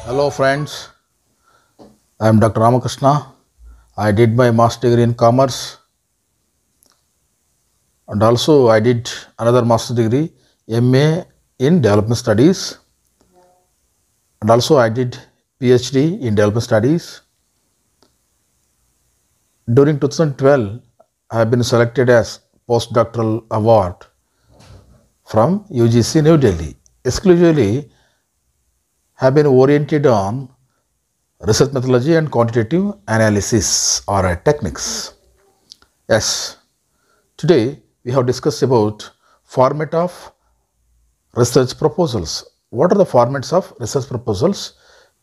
Hello friends, I am Dr. Ramakrishna. I did my master degree in commerce and also I did another master degree MA in development studies and also I did PhD in development studies. During 2012, I have been selected as postdoctoral award from UGC New Delhi. Exclusively have been oriented on research methodology and quantitative analysis or techniques. Yes, today we have discussed about format of research proposals. What are the formats of research proposals?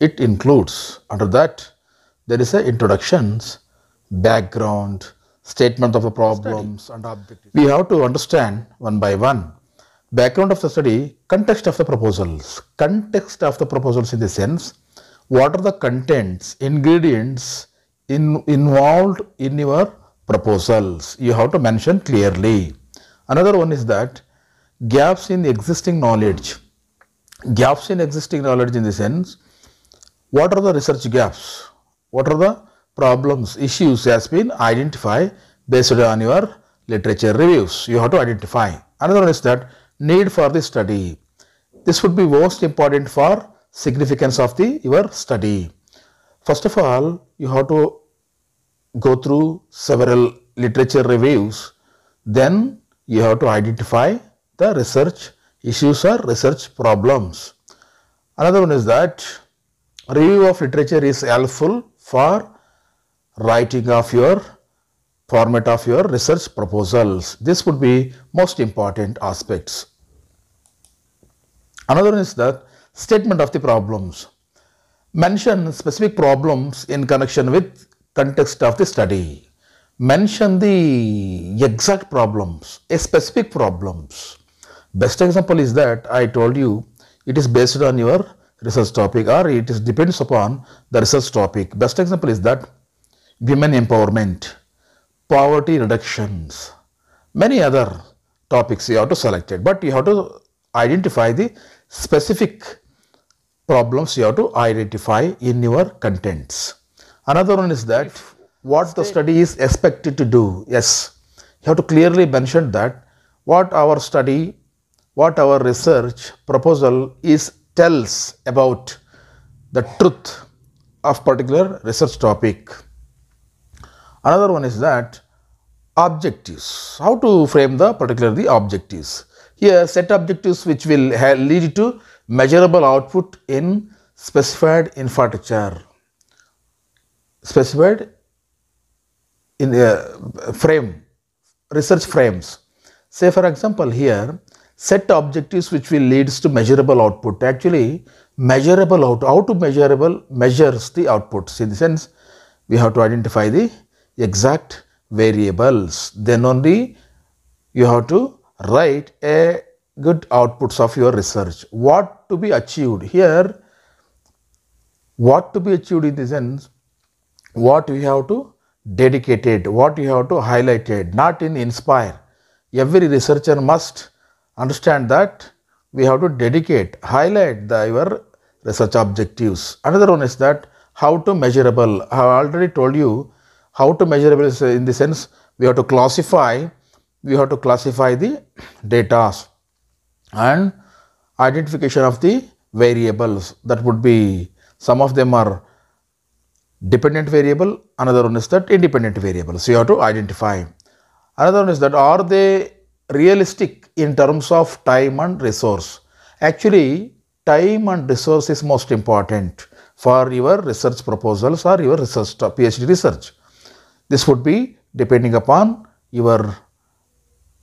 It includes, under that, there is a introductions, background, statement of the problems and objectives. We have to understand one by one. Background of the study, context of the proposals. Context of the proposals in the sense, what are the contents, ingredients involved in your proposals? You have to mention clearly. Another one is that gaps in existing knowledge. Gaps in existing knowledge in the sense, what are the research gaps? What are the problems, issues has been identified based on your literature reviews. You have to identify. Another one is that need for the study. This would be most important for significance of your study. First of all, you have to go through several literature reviews. Then you have to identify the research issues or research problems. Another one is that review of literature is helpful for writing of your format of your research proposals. This would be most important aspects. Another one is that statement of the problems. Mention specific problems in connection with context of the study. Mention the exact problems, specific problems. Best example is that I told you it is based on your research topic or it is depends upon the research topic. Best example is that women empowerment, poverty reductions, many other topics you have to select it, but you have to identify the specific problems you have to identify in your contents. Another one is that what the study is expected to do. Yes, you have to clearly mention that what our study, what our research proposal tells about the truth of particular research topic. Another one is that objectives. How to frame the particularly objectives. Here set objectives which will lead to measurable output in specified infrastructure. Specified in a frame, research frames. Say for example here, set objectives which will leads to measurable output. Actually, measurable output, how to measures the outputs. In the sense, we have to identify the exact variables. Then only you have to write a good outputs of your research. What to be achieved here? What to be achieved in the sense, what we have to dedicated, what you have to highlighted, not in inspire. Every researcher must understand that we have to dedicate, highlight your research objectives. Another one is that how to measurable. I have already told you how to measurable is in the sense we have to classify the data and identification of the variables. That would be, some of them are dependent variable, another one is that independent variable. So you have to identify. Another one is that are they realistic in terms of time and resource. Actually, time and resource is most important for your research proposals or your research PhD research. This would be depending upon your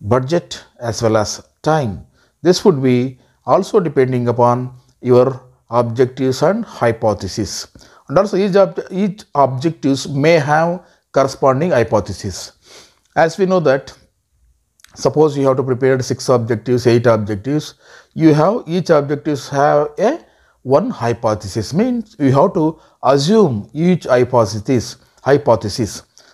budget as well as time. This would be also depending upon your objectives and hypothesis. And also each objectives may have corresponding hypothesis. As we know that, suppose you have to prepare 6 objectives, 8 objectives, you have each objectives have one hypothesis, means you have to assume each hypothesis.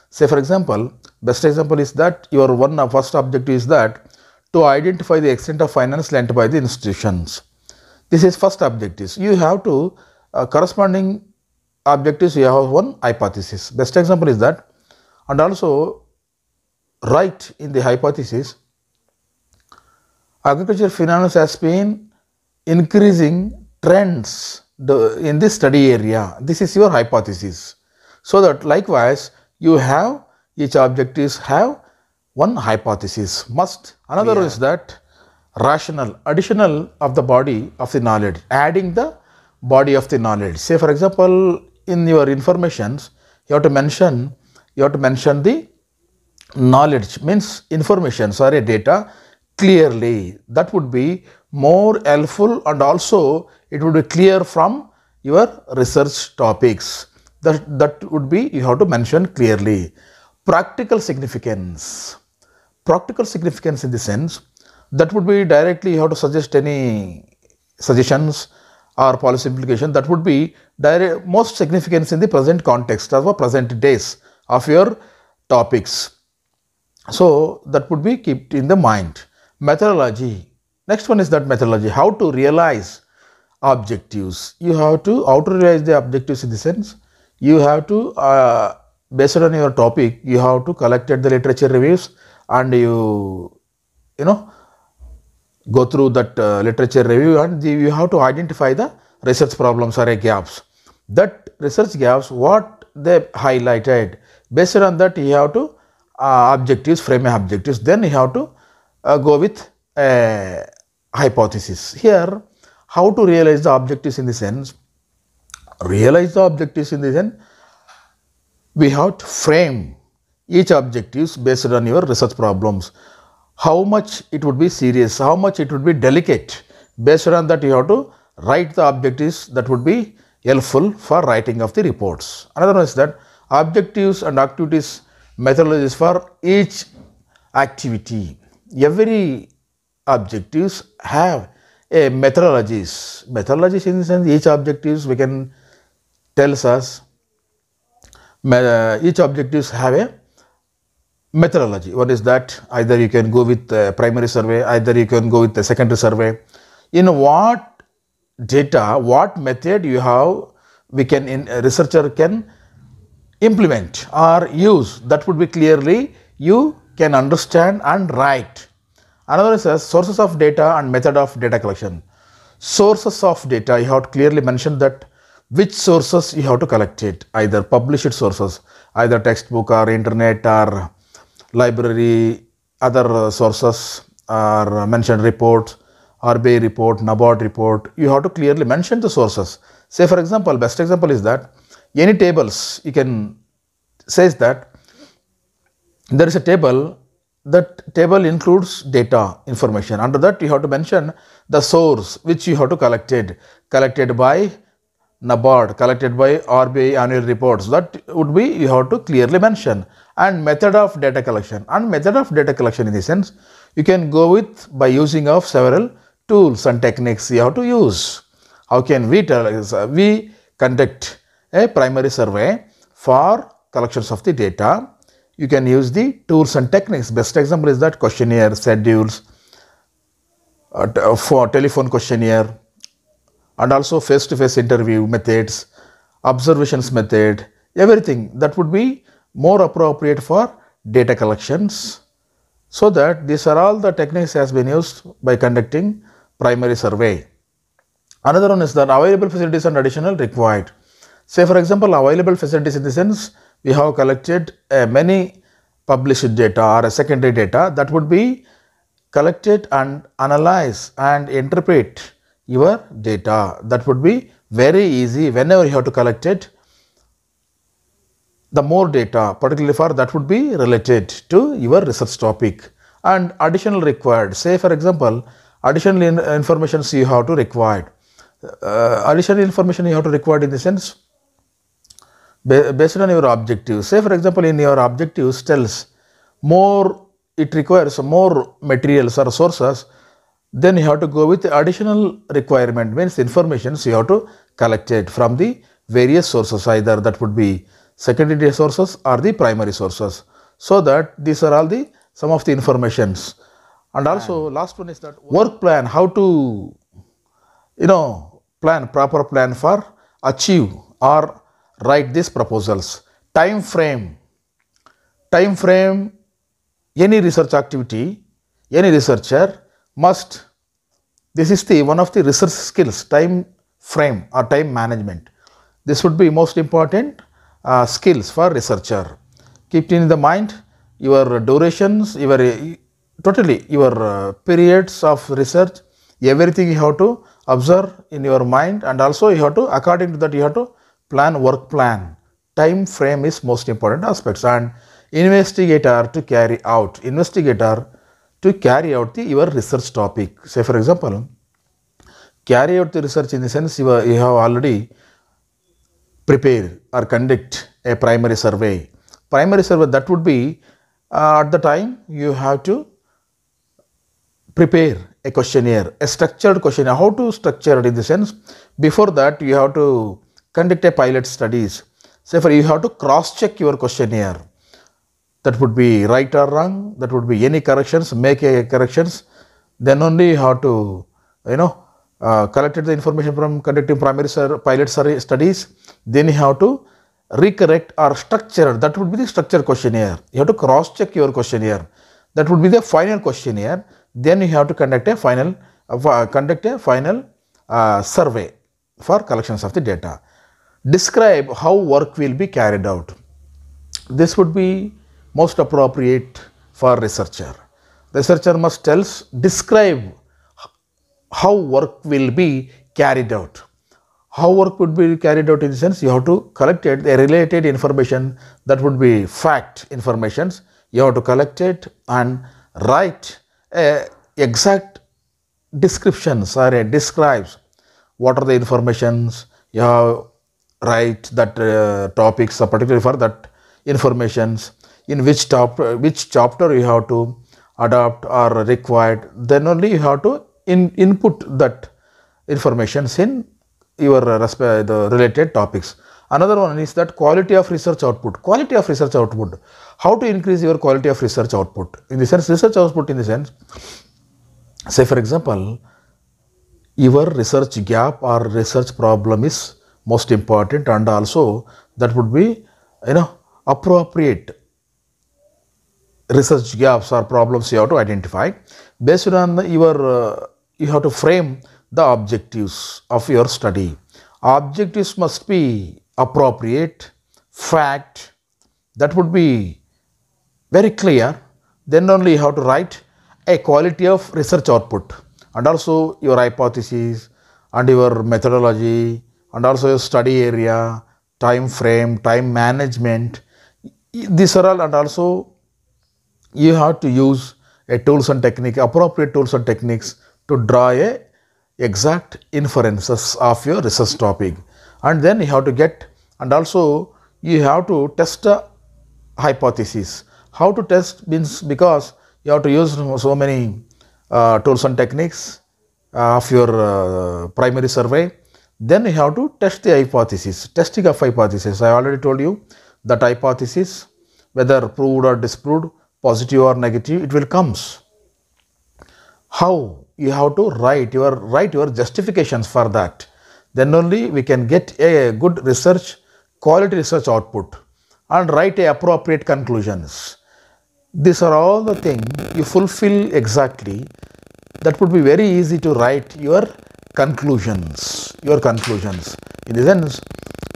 Say for example, best example is that your first objective is that to identify the extent of finance lent by the institutions. This is first objective. You have to corresponding objectives, you have one hypothesis. Best example is that, and also write in the hypothesis, agriculture finance has been increasing trends in this study area. This is your hypothesis. So that likewise you have each objectives have one hypothesis must. Another is that rational, additional of the body of the knowledge, adding the body of the knowledge. Say for example, in your informations, you have to mention the knowledge, means information, sorry, data clearly. That would be more helpful, and also it would be clear from your research topics. That would be, you have to mention clearly. Practical significance. Practical significance in the sense, that would be directly you have to suggest any suggestions or policy implication that would be most significance in the present context of present days of your topics. So that would be kept in the mind. Methodology. Next one is that methodology, how to realize objectives. You have to, how to realize the objectives in the sense, you have to, based on your topic, you have to collect the literature reviews, and you go through that literature review, and you have to identify the research problems or gaps. That research gaps, what they highlighted, based on that you have to objectives, frame objectives, then you have to go with a hypothesis. Here, how to realize the objectives in the sense, we have to frame each objectives based on your research problems. How much it would be serious, how much it would be delicate. Based on that, you have to write the objectives that would be helpful for writing of the reports. Another one is that objectives and activities methodologies for each activity. Every objectives have a methodologies. Methodologies in the sense, each objectives we can tells us, each objectives have a methodology. One is that either you can go with the primary survey, either you can go with the secondary survey. In what data, what method you have, we can, a researcher can implement or use, that would be clearly you can understand and write. Another is sources of data and method of data collection. Sources of data, you have to clearly mention that which sources you have to collect it, either published sources, either textbook or internet or library, other sources are mentioned, reports, RBI report, NABARD report. You have to clearly mention the sources. Say for example, best example is that any tables, you can says that there is a table, that table includes data information. Under that you have to mention the source which you have to collected by NABARD, collected by RBI annual reports. That would be, you have to clearly mention. And method of data collection. And method of data collection in the sense, you can go with by using of several tools and techniques you have to use. How can we conduct a primary survey for collections of the data? You can use the tools and techniques. Best example is that questionnaire, schedules, for telephone questionnaire, and also face-to-face interview methods, observations method, everything that would be more appropriate for data collections. So that these are all the techniques has been used by conducting primary survey. Another one is that available facilities and additional required. Say for example, available facilities in the sense, we have collected many published data or a secondary data that would be collected and analyze and interpret your data. That would be very easy whenever you have to collect it. The more data, particularly for that would be related to your research topic. And additional required, say for example, additional information you have to required. Additional information you have to required in the sense, based on your objectives. Say for example, in your objectives tells more, it requires more materials or sources, then you have to go with additional requirement, means information you have to collect it from the various sources, either that would be secondary resources or the primary sources. So that these are all the some of the informations. And also last one is that work plan, how to proper plan for achieve or write these proposals. Time frame, any research activity, any researcher must, this is the one of the research skills, time frame or time management. This would be most important skills for researcher. Keep it in the mind, your durations, your totally your periods of research, everything you have to observe in your mind, and also you have to, according to that, you have to plan work plan. Time frame is most important aspects. And investigator to carry out your research topic. Say for example, carry out the research in the sense you have already prepare or conduct a primary survey. Primary survey, that would be at the time you have to prepare a questionnaire, a structured questionnaire. How to structure it in the sense, before that you have to conduct a pilot studies. Say for you have to cross check your questionnaire. That would be right or wrong, that would be any corrections, make a corrections. Then only you have to collected the information from conducting primary pilot studies. Then you have to recorrect or structure, that would be the structure questionnaire. You have to cross check your questionnaire. That would be the final questionnaire. Then you have to conduct a final survey for collections of the data. Describe how work will be carried out. This would be most appropriate for researcher. Researcher must describe how work will be carried out. How work would be carried out in the sense, you have to collect a related information, that would be fact informations. You have to collect it and write exact descriptions or describes what are the informations. You have write that topics, particularly for that informations, in which chapter you have to adopt or required. Then only you have to input that informations in your the related topics. Another one is that quality of research output. Quality of research output. How to increase your quality of research output? In the sense, research output in the sense, say for example, your research gap or research problem is most important, and also that would be appropriate research gaps or problems you have to identify. Based on your you have to frame the objectives of your study. Objectives must be appropriate, fact, that would be very clear. Then only you have to write a quality of research output, and also your hypothesis and your methodology, and also your study area, time frame, time management. These are all, and also you have to use a tools and technique, appropriate tools and techniques to draw a exact inferences of your research topic. And then you have to get, and also you have to test a hypothesis. How to test means, because you have to use so many tools and techniques of your primary survey. Then you have to test the hypothesis. Testing of hypothesis, I already told you that hypothesis, whether proved or disproved, positive or negative, it will comes. How you have to write your justifications for that. Then only we can get a good research, quality research output, and write a appropriate conclusions. These are all the things you fulfill exactly. That would be very easy to write your conclusions. In the sense,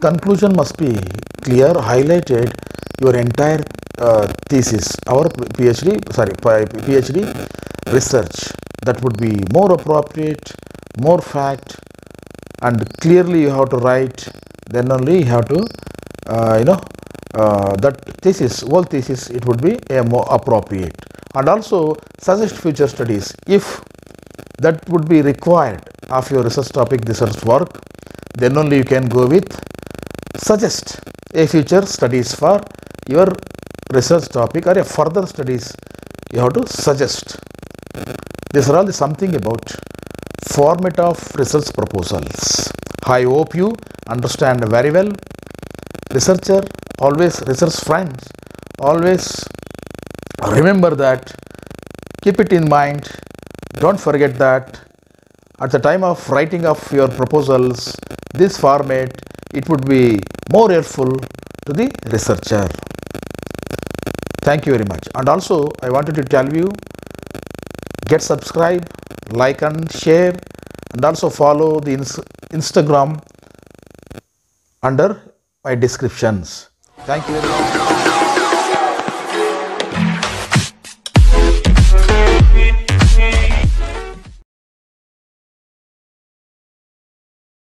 conclusion must be clear, highlighted your entire thesis, our PhD research. That would be more appropriate, more fact, and clearly you have to write. Then only you have to that thesis, whole thesis, it would be a more appropriate. And also suggest future studies if that would be required of your research topic, research work. Then only you can go with suggest a future studies for your research topic, or a further studies you have to suggest. These are all something about format of research proposals. I hope you understand very well. Researcher always research friends, always remember that, keep it in mind, don't forget that at the time of writing of your proposals, this format, it would be more helpful to the researcher. Thank you very much. And also I wanted to tell you, get subscribe, like and share, and also follow the Instagram under my descriptions. Thank you very much.